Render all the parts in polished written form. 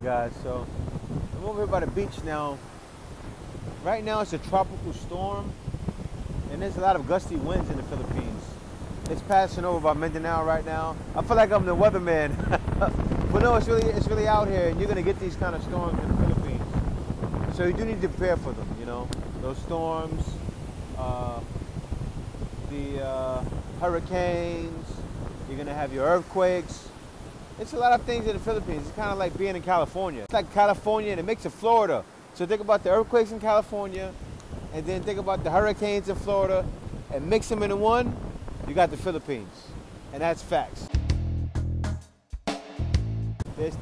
Guys, so I'm over here by the beach now. Right now it's a tropical storm and there's a lot of gusty winds in the Philippines. It's passing over by Mindanao right now. I feel like I'm the weatherman. But no, it's really out here, and you're gonna get these kind of storms in the Philippines. So you do need to prepare for them, you know. Those storms, the hurricanes, you're gonna have your earthquakes. It's a lot of things in the Philippines. It's kind of like being in California. It's like California and a mix of Florida. So think about the earthquakes in California, and then think about the hurricanes in Florida, and mix them into one, you got the Philippines. And that's facts.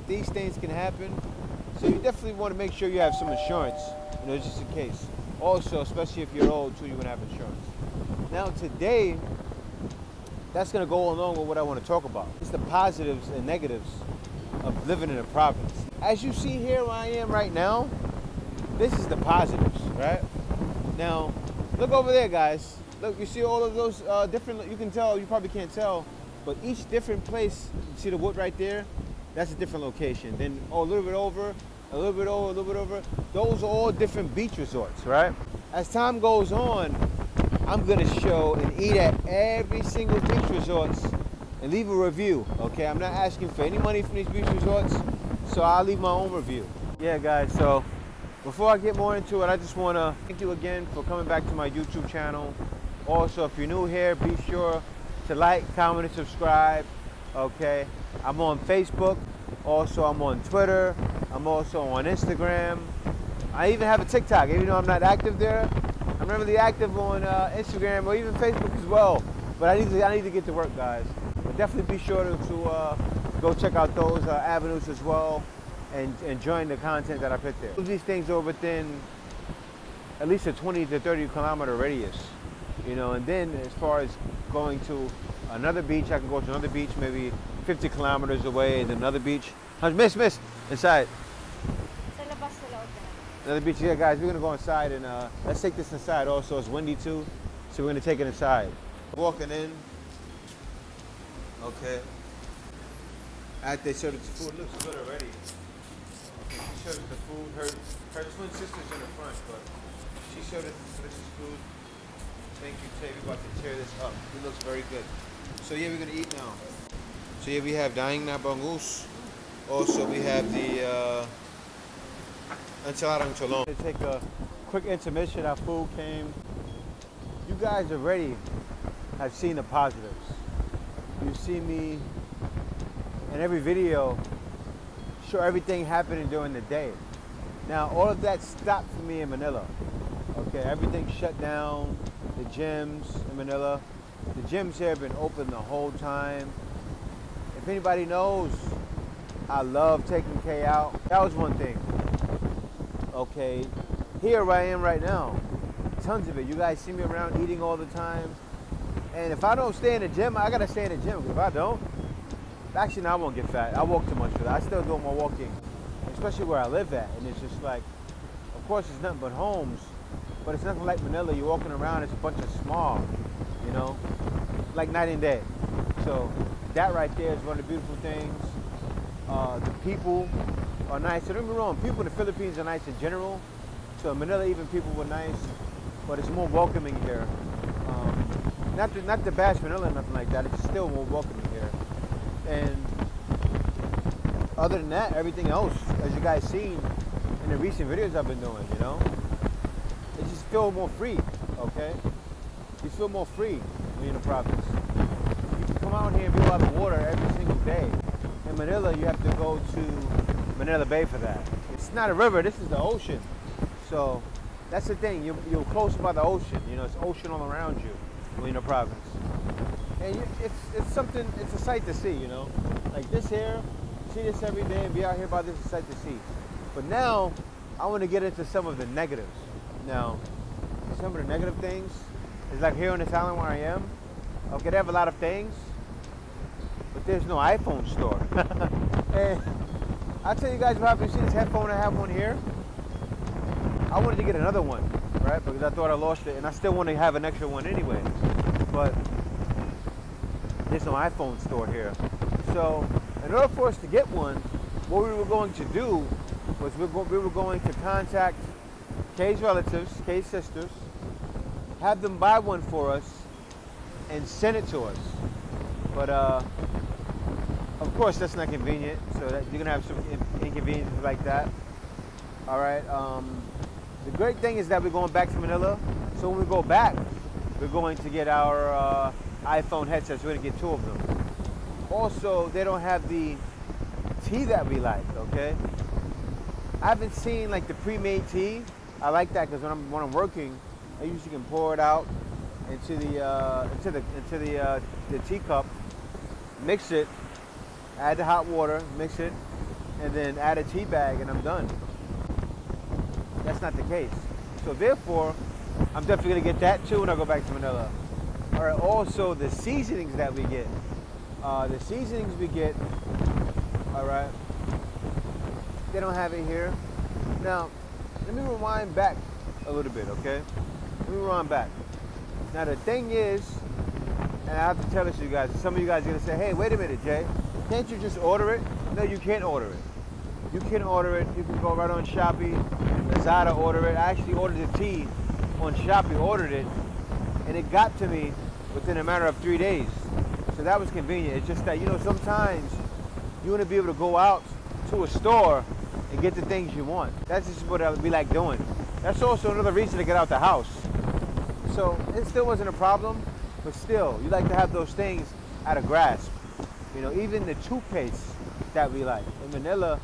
These things can happen, so you definitely want to make sure you have some insurance, you know, just in case. Also, especially if you're old too, you're gonna have insurance. Now today, that's gonna go along with what I want to talk about. It's the positives and negatives of living in a province. As you see here where I am right now, this is the positives, right? Now, look over there, guys. Look, you see all of those different, you can tell, you probably can't tell, but each different place, you see the wood right there? That's a different location. Then, oh, a little bit over, a little bit over, a little bit over. Those are all different beach resorts, right? As time goes on, I'm gonna show and eat at every single beach resorts and leave a review, okay? I'm not asking for any money from these beach resorts, so I'll leave my own review. Yeah, guys, so before I get more into it, I just wanna thank you again for coming back to my YouTube channel. Also, if you're new here, be sure to like, comment, and subscribe, okay? I'm on Facebook, also I'm on Twitter, I'm also on Instagram. I even have a TikTok, even though I'm not active there. I'm not really active on Instagram or even Facebook as well. But I need to get to work, guys. But definitely be sure to go check out those avenues as well and join the content that I put there. These things are within at least a 20 to 30 kilometer radius, you know. And then as far as going to another beach, I can go to another beach maybe 50 kilometers away, and then another beach. Miss, inside. Another beach. Yeah, guys, we're gonna go inside and let's take this inside. Also, it's windy too, so we're gonna take it inside. Walking in. Okay. After they showed us the food, looks good already. Okay, she showed us the food. Her twin sister's in the front, but she showed us this delicious food. Thank you, Tay. We're about to tear this up. It looks very good. So yeah, we're gonna eat now. So yeah, we have daing na bangus. Also, we have the Untitled Chapter. Take a quick intermission. Our food came. You guys already have seen the positives. You see me in every video show everything happening during the day. Now, all of that stopped for me in Manila. Okay, everything shut down. The gyms in Manila. The gyms here have been open the whole time. If anybody knows, I love taking K out. That was one thing. Okay, here I am right now. Tons of it. You guys see me around eating all the time. And if I don't stay in the gym, I gotta stay in the gym. If I don't, actually, no, I won't get fat. I walk too much for that. I still do my walking, especially where I live at. And it's just like, of course, it's nothing but homes, but it's nothing like Manila. You're walking around, it's a bunch of smog, you know, like night and day. So that right there is one of the beautiful things. The people are nice. So don't get me wrong, people in the Philippines are nice in general. So in Manila, even people were nice, but it's more welcoming here. Not to bash Manila or nothing like that, it's still more welcoming here. And other than that, everything else, as you guys seen in the recent videos I've been doing, you know, it just feels more free, okay? You feel more free when you're in the province. You can come out here and be by the water every single day. In Manila, you have to go to Manila Bay for that. It's not a river, this is the ocean. So that's the thing, you're close by the ocean, you know, it's ocean all around you when you're in the province. And it's something, it's a sight to see, you know. Like this here, see this every day and be out here by this, is a sight to see. But now, I want to get into some of the negatives. Now, some of the negative things is like here on this island where I am. Okay, they have a lot of things, but there's no iPhone store. And I'll tell you guys what happened. You see this headphone I have on here? I wanted to get another one, right? Because I thought I lost it, and I still want to have an extra one anyway. But there's no iPhone store here. So in order for us to get one, what we were going to do was we were going to contact Kay's relatives, Kay's sisters, have them buy one for us, and send it to us. But of course, that's not convenient. So that you're gonna have some inconveniences like that. All right. The great thing is that we're going back to Manila. So when we go back, we're going to get our iPhone headsets. We're gonna get 2 of them. Also, they don't have the tea that we like. Okay. I haven't seen like the pre-made tea. I like that because when I'm working, I usually can pour it out into the teacup, mix it, add the hot water, mix it, and then add a tea bag, and I'm done. That's not the case. So therefore, I'm definitely gonna get that too when I go back to Manila. All right. Also, the seasonings that we get. All right. They don't have it here. Now, let me rewind back a little bit, okay? Let me rewind back. Now, the thing is, and I have to tell this to you guys, some of you guys are going to say, hey, wait a minute, Jay. Can't you just order it? No, you can't order it. You can order it. You can go right on Shopee, Lazada, order it. I actually ordered the tea on Shopee, ordered it, and it got to me within a matter of 3 days. So that was convenient. It's just that, you know, sometimes you want to be able to go out to a store and get the things you want. That's just what I would be like doing. That's also another reason to get out the house. So it still wasn't a problem, but still, you like to have those things at a grasp. You know, even the toothpaste that we like. In Manila,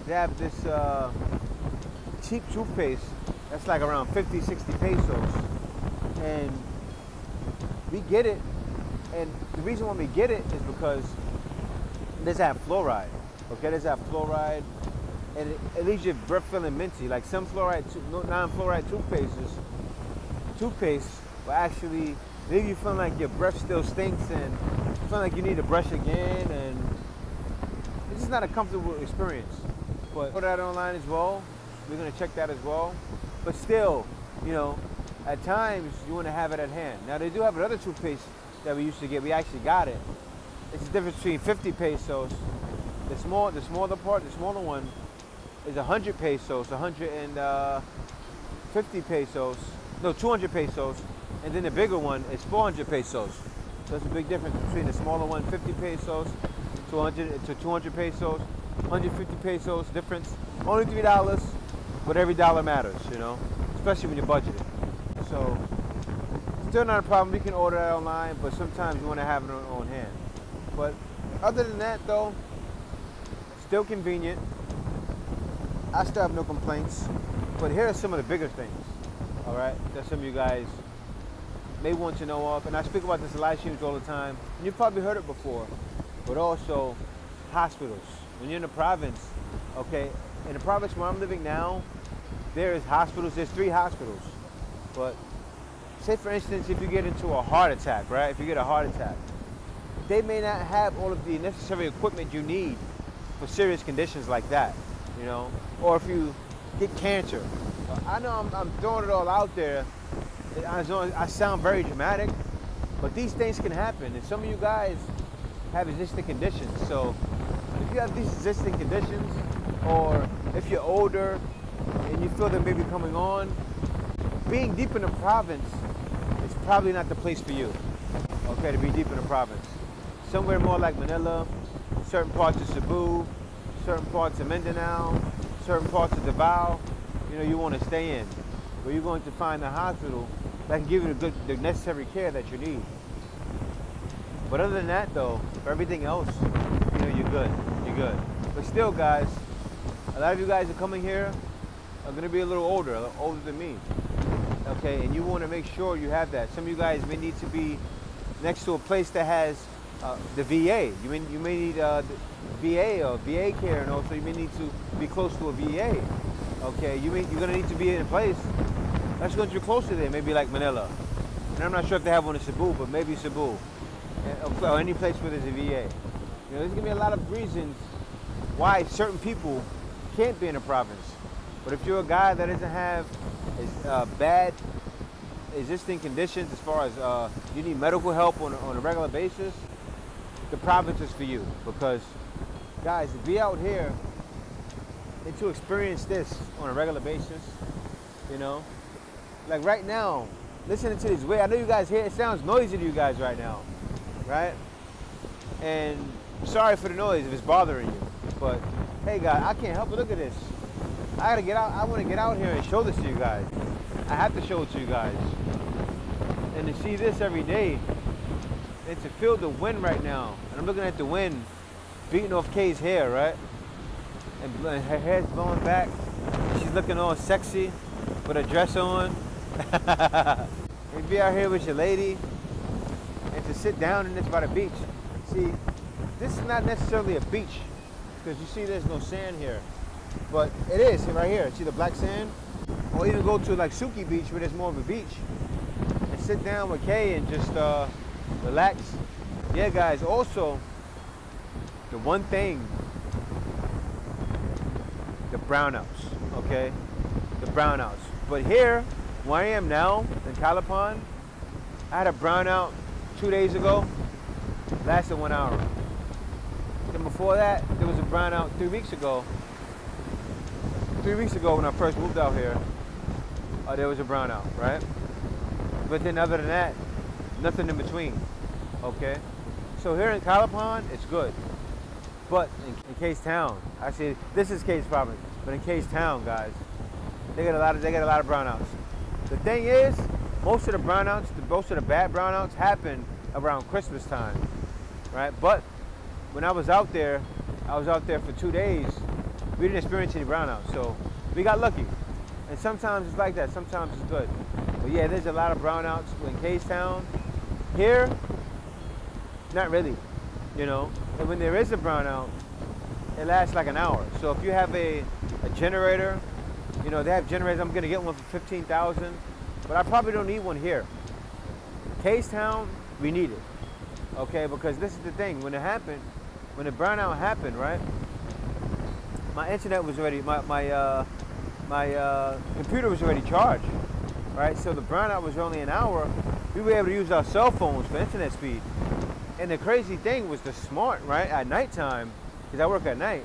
they have this cheap toothpaste that's like around 50, 60 pesos. And we get it, and the reason why we get it is because it doesn't have fluoride. Okay, it doesn't have fluoride, and it leaves your breath feeling minty. Like some non-fluoride toothpaste will actually leave you feeling like your breath still stinks and feeling like you need to brush again, and it's just not a comfortable experience. But order that online as well. We're gonna check that as well. But still, you know, at times you want to have it at hand. Now they do have another toothpaste that we used to get. We actually got it. It's the difference between 50 pesos. The smaller one is 100 pesos, 150 pesos, no, 200 pesos, and then the bigger one is 400 pesos. So there's a big difference between the smaller one, 50 pesos, to 200 pesos, 150 pesos difference. Only $3, but every dollar matters, you know, especially when you're budgeting. So still not a problem. We can order that online, but sometimes you want to have it on hand. But other than that, though, still convenient. I still have no complaints. But here are some of the bigger things, all right, that some of you guys may want to know of. And I speak about this in live streams all the time. And you've probably heard it before. But also hospitals. When you're in the province, okay, in the province where I'm living now, there is hospitals. There's 3 hospitals. But say, for instance, if you get into a heart attack, right? If you get a heart attack, they may not have all of the necessary equipment you need for serious conditions like that, you know? Or if you get cancer. I know I'm throwing it all out there. I sound very dramatic, but these things can happen. And some of you guys have existing conditions. So if you have these existing conditions, or if you're older and you feel they may be coming on, being deep in the province is probably not the place for you, okay, to be deep in the province. Somewhere more like Manila, certain parts of Cebu, certain parts of Mindanao, certain parts of Davao, you know, you want to stay in, where you're going to find a hospital that can give you the necessary care that you need. But other than that, though, for everything else, you know, you're good. You're good. But still, guys, a lot of you guys are coming here are going to be a little older than me. Okay, and you want to make sure you have that. Some of you guys may need to be next to a place that has the VA. You may need the VA or VA care, and also you may need to be close to a VA. Okay, you're going to need to be in a place that's going to be close to there, maybe like Manila. And I'm not sure if they have one in Cebu, but maybe Cebu, or any place where there's a VA. You know, there's going to be a lot of reasons why certain people can't be in a province. But if you're a guy that doesn't have bad existing conditions, as far as you need medical help on a regular basis, the province is for you. Because, guys, to be out here and to experience this on a regular basis, you know? Like right now, listening to this way, I know you guys hear, it sounds noisy to you guys right now, right? And sorry for the noise if it's bothering you, but hey guys, I can't help but look at this. I gotta get out, I wanna get out here and show this to you guys. I have to show it to you guys. And to see this every day, and to feel the wind right now, and I'm looking at the wind beating off Kay's hair, right? And her hair's blowing back. She's looking all sexy with a dress on. And be out here with your lady, and to sit down in this by the beach. See, this is not necessarily a beach, because you see there's no sand here. But it is right here. See the black sand? Or even go to like Suki Beach where there's more of a beach and sit down with Kay and just relax. Yeah guys, also the one thing, the brownouts, okay? The brownouts. But here, where I am now in Calipan, I had a brownout 2 days ago, lasted 1 hour. Then before that, there was a brownout 3 weeks ago. 3 weeks ago when I first moved out here, there was a brownout, right? But then other than that, nothing in between, okay? So here in Calipan, it's good. But in Case Town, actually, this is Case Province, but in Case Town, guys, they got a lot of brownouts. The thing is, most of the brownouts, most of the bad brownouts happen around Christmas time, right? But when I was out there for 2 days, we didn't experience any brownouts, so we got lucky. And sometimes it's like that, sometimes it's good. But yeah, there's a lot of brownouts in Case Town. Here, not really, you know? And when there is a brownout, it lasts like an hour. So if you have a generator, you know, they have generators, I'm gonna get one for 15,000, but I probably don't need one here. Case Town, we need it, okay? Because this is the thing, when the brownout happened, right? My internet was already, my computer was already charged, right? So the brownout was only an hour. We were able to use our cell phones for internet speed. And the crazy thing was the smart, right? At nighttime, because I work at night,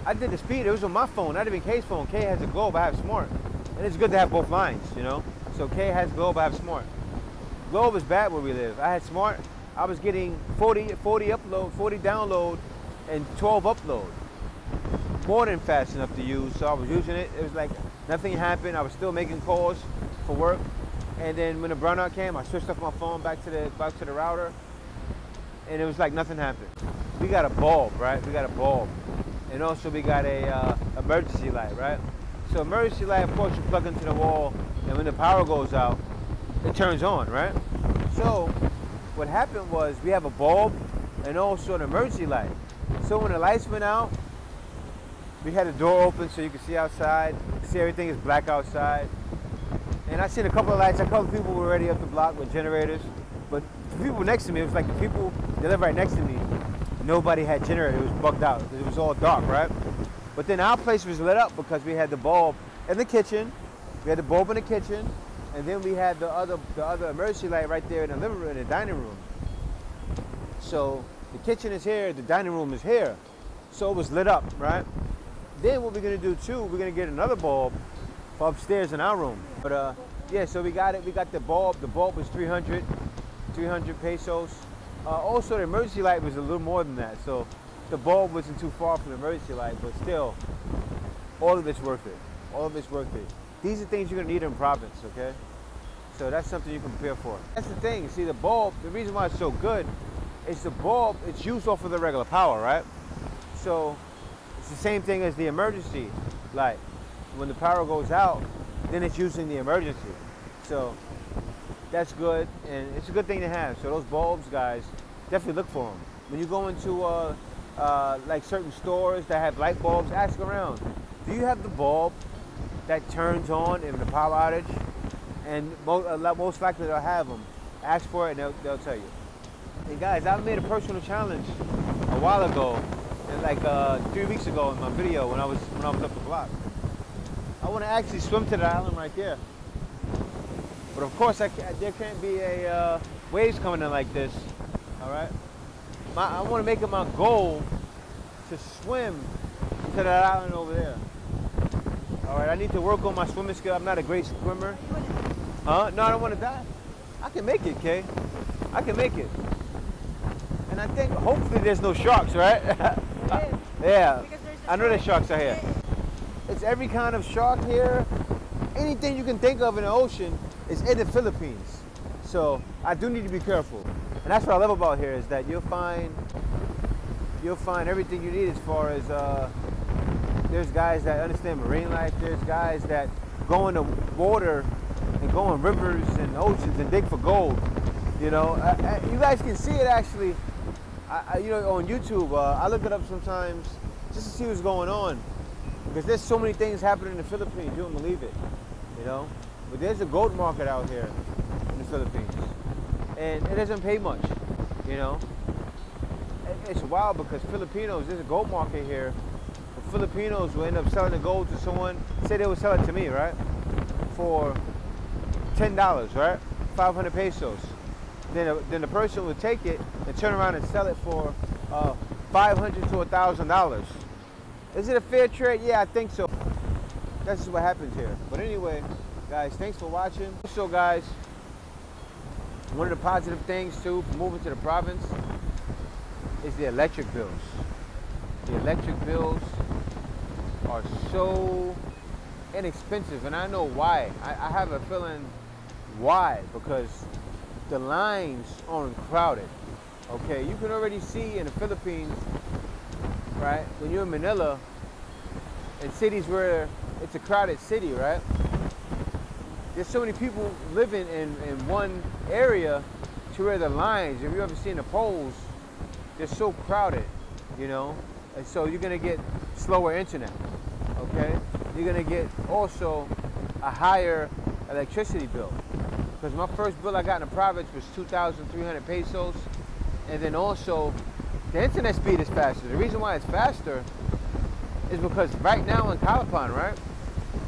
I did the speed, it was on my phone, not even Kay's phone. Kay has a Globe, I have Smart. And it's good to have both lines, you know? So Kay has Globe, I have Smart. Globe is bad where we live. I had Smart, I was getting 40 upload, 40 download, and 12 upload. More than fast enough to use, so I was using it. It was like nothing happened. I was still making calls for work. And then when the brownout came, I switched off my phone back to the router, and it was like nothing happened. We got a bulb, right? We got a bulb. And also we got a emergency light, right? So emergency light, of course, you plug into the wall, and when the power goes out, it turns on, right? So what happened was we have a bulb and also an emergency light. So when the lights went out, we had the door open so you could see outside, see everything is black outside. And I seen a couple of lights, a couple of people were already up the block with generators, but the people next to me, it was like the people that live right next to me, nobody had generator, it was bugged out, because it was all dark, right? But then our place was lit up because we had the bulb in the kitchen, we had the bulb in the kitchen, and then we had the other emergency light right there in the living room, in the dining room. So the kitchen is here, the dining room is here. So it was lit up, right? Then what we're gonna do too, we're gonna get another bulb for upstairs in our room. But yeah, so we got it. We got the bulb. The bulb was 300 pesos. Also, the emergency light was a little more than that. So the bulb wasn't too far from the emergency light, but still, all of it's worth it. All of it's worth it. These are things you're gonna need in province, okay? So that's something you can prepare for. That's the thing. See, the bulb. The reason why it's so good is the bulb. It's used off of the regular power, right? So it's the same thing as the emergency light. When the power goes out, then it's using the emergency. So that's good, and it's a good thing to have. So those bulbs, guys, definitely look for them. When you go into like certain stores that have light bulbs, ask around. Do you have the bulb that turns on in the power outage? And most likely they'll have them. Ask for it, and they'll tell you. And guys, I made a personal challenge a while ago, and like 3 weeks ago in my video when I was up the block. I want to actually swim to the island right there. But of course, there can't be a waves coming in like this, all right? I want to make it my goal to swim to that island over there. All right, I need to work on my swimming skill. I'm not a great swimmer. Huh? No, I don't want to die. I can make it, Kay. I can make it. And I think hopefully there's no sharks, right? Yeah. I know there's sharks out here. It's every kind of shark here. Anything you can think of in the ocean is in the Philippines. So I do need to be careful. And that's what I love about here is that you'll find everything you need as far as there's guys that understand marine life. There's guys that go in the water and go in rivers and oceans and dig for gold. You know, you guys can see it actually. You know, on YouTube, I look it up sometimes just to see what's going on because there's so many things happening in the Philippines. You don't believe it, you know. But there's a gold market out here in the Philippines, and it doesn't pay much, you know. It's wild because Filipinos, there's a gold market here. The Filipinos will end up selling the gold to someone. Say they would sell it to me, right, for $10, right, 500 pesos. Then the person would take it and turn around and sell it for $500 to $1,000. Is it a fair trade? Yeah, I think so. That's just what happens here. But anyway, guys, thanks for watching. So, guys, one of the positive things too for moving to the province is the electric bills. The electric bills are so inexpensive, and I know why. I have a feeling why, because the lines aren't crowded. Okay, you can already see in the Philippines, right, when you're in Manila, in cities where it's a crowded city, right, there's so many people living in one area to where the lines, if you ever seen the poles, they're so crowded, you know, and so you're gonna get slower internet, okay? You're gonna get also a higher electricity bill. Because my first bill I got in the province was 2,300 pesos. And then also, the internet speed is faster. The reason why it's faster is because right now in Calapan, right,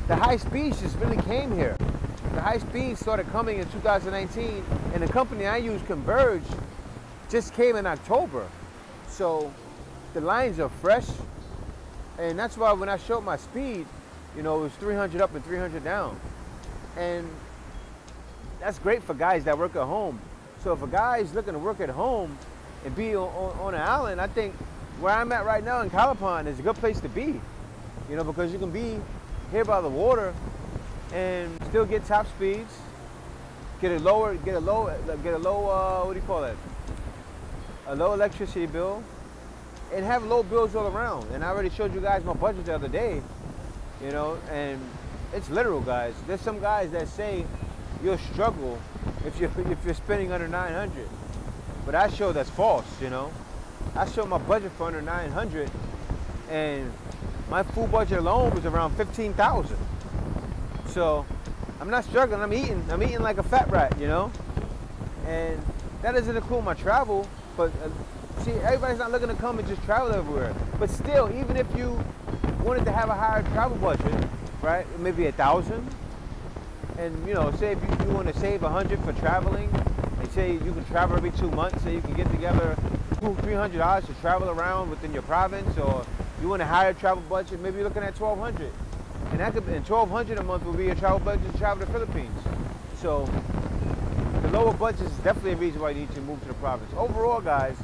the high speeds just really came here. The high speeds started coming in 2019, and the company I use, Converge, just came in October. So the lines are fresh, and that's why when I showed my speed, you know, it was 300 up and 300 down. And that's great for guys that work at home. So if a guy's looking to work at home and be on an island, I think where I'm at right now in Calapan is a good place to be. You know, because you can be here by the water and still get top speeds, get a low, what do you call it? A low electricity bill, and have low bills all around. And I already showed you guys my budget the other day, you know, and it's literal, guys. There's some guys that say you'll struggle if you're spending under 900, but I show that's false. You know, I show my budget for under 900, and my food budget alone was around 15,000. So I'm not struggling. I'm eating like a fat rat, you know, and that doesn't include my travel. But see, everybody's not looking to come and just travel everywhere. But still, even if you wanted to have a higher travel budget, right, maybe 1,000. And you know, say if you want to save 100 for traveling, and say you can travel every 2 months, so you can get together $200-300 to travel around within your province, or you want a higher travel budget, maybe you're looking at 1,200, and that could, and 1,200 a month will be your travel budget to travel to the Philippines. So the lower budget is definitely a reason why you need to move to the province. Overall, guys,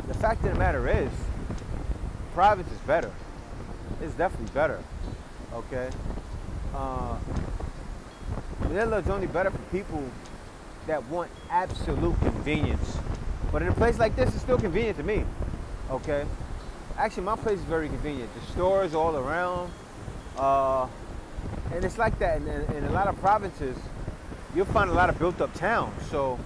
the fact of the matter is, the province is better. It's definitely better. Okay. Manila is only better for people that want absolute convenience. But in a place like this, it's still convenient to me, okay? Actually, my place is very convenient. The stores all around, and it's like that in a lot of provinces. You'll find a lot of built-up towns, so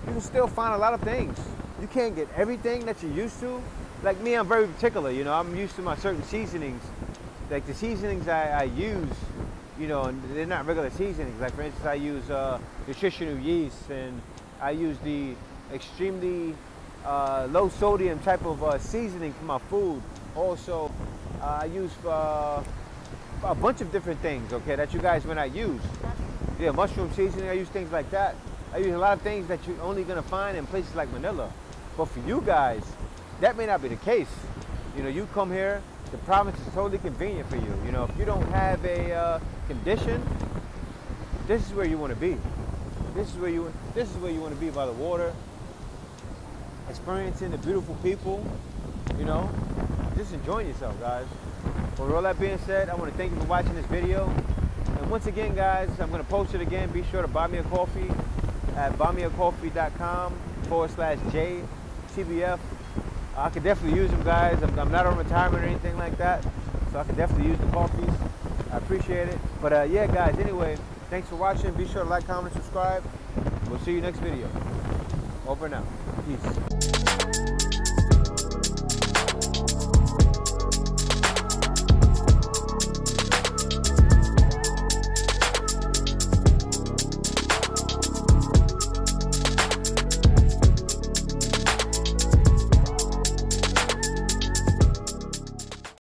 you can still find a lot of things. You can't get everything that you're used to. Like me, I'm very particular, you know, I'm used to my certain seasonings. Like the seasonings I use, you know, and they're not regular seasonings. Like for instance, I use nutritional yeast, and I use the extremely low sodium type of seasoning for my food. Also, I use a bunch of different things, okay, that you guys may not use. Yeah, mushroom seasoning, I use things like that. I use a lot of things that you're only gonna find in places like Manila. But for you guys, that may not be the case. You know, you come here the province is totally convenient for you. You know, if you don't have a condition, this is where you want to be. This is where you want to be, by the water, experiencing the beautiful people, you know, just enjoying yourself, guys. Well, with all that being said, I want to thank you for watching this video. And once again, guys, I'm going to post it again. Be sure to buy me a coffee at buymeacoffee.com/JTBF. I could definitely use them, guys. I'm not on retirement or anything like that, so I could definitely use the coffees. I appreciate it. But yeah, guys, anyway, thanks for watching. Be sure to like, comment, subscribe. We'll see you next video. Over and out. Peace.